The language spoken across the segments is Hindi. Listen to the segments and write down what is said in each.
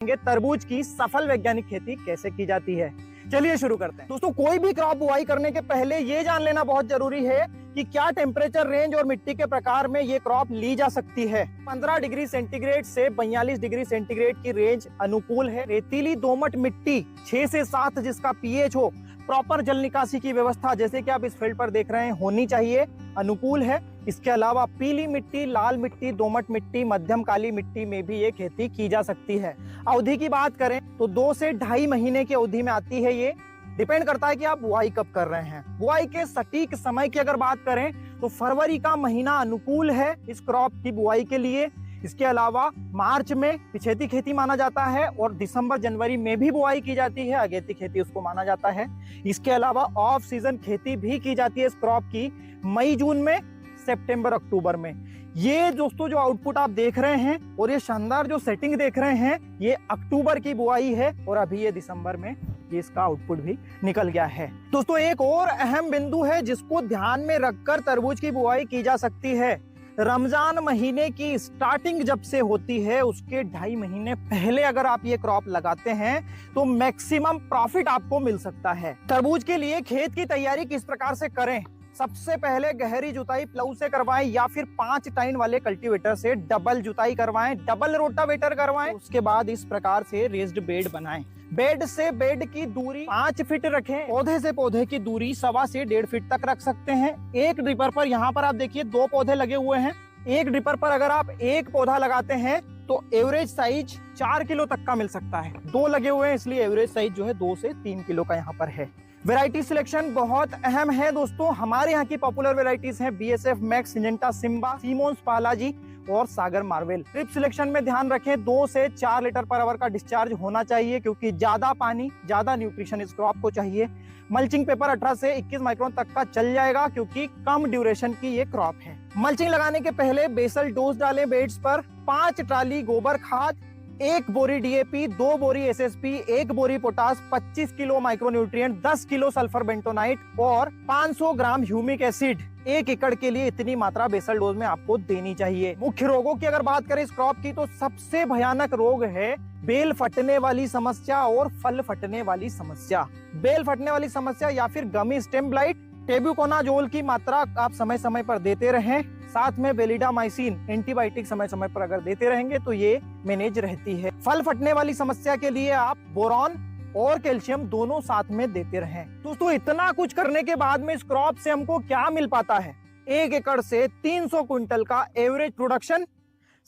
तरबूज की सफल वैज्ञानिक खेती कैसे की जाती है। चलिए शुरू करते हैं। दोस्तों, कोई भी क्रॉप बुआई करने के पहले ये जान लेना बहुत जरूरी है कि क्या टेम्परेचर रेंज और मिट्टी के प्रकार में ये क्रॉप ली जा सकती है। 15 डिग्री सेंटीग्रेड से 42 डिग्री सेंटीग्रेड की रेंज अनुकूल है। रेतीली दोमट मिट्टी 6 से 7 जिसका पीएच हो, प्रॉपर जल निकासी की व्यवस्था जैसे कि आप इस फील्ड पर देख रहे हैं होनी चाहिए, अनुकूल है। इसके अलावा पीली मिट्टी, लाल मिट्टी, दोमट मिट्टी, मध्यम काली मिट्टी में भी ये खेती की जा सकती है। अवधि की बात करें तो 2 से 2.5 महीने की अवधि में आती है। ये डिपेंड करता है कि आप बुआई कब कर रहे हैं। बुआई के सटीक समय की अगर बात करें तो फरवरी का महीना अनुकूल है इस क्रॉप की बुआई के लिए। इसके अलावा मार्च में पिछेती खेती माना जाता है और दिसंबर जनवरी में भी बुआई की जाती है, अगेती खेती उसको माना जाता है। इसके अलावा ऑफ सीजन खेती भी की जाती है इस क्रॉप की मई जून में, सितंबर अक्टूबर में। ये दोस्तों जो आउटपुट आप देख रहे हैं और ये शानदार जो सेटिंग देख रहे हैं, ये अक्टूबर की बुआई है और अभी ये दिसंबर में ये इसका आउटपुट भी निकल गया है। दोस्तों, एक और अहम बिंदु है जिसको ध्यान में रखकर तरबूज की बुआई की जा सकती है। रमजान महीने की स्टार्टिंग जब से होती है उसके 2.5 महीने पहले अगर आप ये क्रॉप लगाते हैं तो मैक्सिमम प्रॉफिट आपको मिल सकता है। तरबूज के लिए खेत की तैयारी किस प्रकार से करें? सबसे पहले गहरी जुताई प्लाऊ से करवाएं या फिर 5 टाइन वाले कल्टीवेटर से डबल जुताई करवाएं, डबल रोटावेटर करवाएं। उसके बाद इस प्रकार से रेज्ड बेड बनाएं। बेड से बेड की दूरी 5 फीट रखें। पौधे से पौधे की दूरी 1.25 से 1.5 फीट तक रख सकते हैं। एक ड्रिपर पर यहाँ पर आप देखिए 2 पौधे लगे हुए हैं। एक ड्रिपर पर अगर आप एक पौधा लगाते हैं तो एवरेज साइज 4 किलो तक का मिल सकता है। 2 लगे हुए हैं इसलिए एवरेज साइज जो है 2 से 3 किलो का यहाँ पर है। वैरायटी सिलेक्शन बहुत अहम है दोस्तों। हमारे यहाँ की पॉपुलर वैरायटीज हैं BSF मैक्स, सिंजेंटा सिम्बा, सीमोन्स पालाजी और सागर मार्वेल। ड्रिप सिलेक्शन में ध्यान रखें 2 से 4 लीटर पर आवर का डिस्चार्ज होना चाहिए क्योंकि ज्यादा पानी, ज्यादा न्यूट्रिशन इस क्रॉप को चाहिए। मल्चिंग पेपर 18 से 21 माइक्रोन तक का चल जाएगा क्योंकि कम ड्यूरेशन की ये क्रॉप है। मल्चिंग लगाने के पहले बेसल डोज डालें बेड्स पर। 5 ट्राली गोबर खाद, 1 बोरी DAP, 2 बोरी SSP, 1 बोरी potash, 25 kilo micronutrient, 10 kilo sulphur bentonite और 500 ग्राम ह्यूमिक एसिड 1 एकड़ के लिए इतनी मात्रा बेसल डोज में आपको देनी चाहिए। मुख्य रोगों की अगर बात करें इस क्रॉप की तो सबसे भयानक रोग है बेल फटने वाली समस्या और फल फटने वाली समस्या। बेल फटने वाली समस्या या फिर गमी स्टेम ब्लाइट। टेब्यूकोनाजोल की मात्रा आप समय समय पर देते रहें। साथ में वेलिडामाइसिन एंटीबायोटिक समय समय पर अगर देते रहेंगे तो ये मैनेज रहती है। फल फटने वाली समस्या के लिए आप बोरॉन और कैल्शियम दोनों साथ में देते रहें। दोस्तों, इतना कुछ करने के बाद में इस क्रॉप से हमको क्या मिल पाता है? 1 एकड़ से 300 क्विंटल का एवरेज प्रोडक्शन,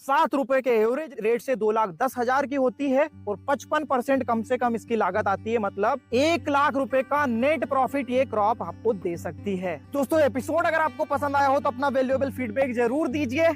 7 रुपए के एवरेज रेट से 2,10,000 की होती है और 55% कम से कम इसकी लागत आती है। मतलब 1 लाख रुपए का नेट प्रॉफिट ये क्रॉप आपको दे सकती है। दोस्तों, एपिसोड अगर आपको पसंद आया हो तो अपना वैल्यूएबल फीडबैक जरूर दीजिए।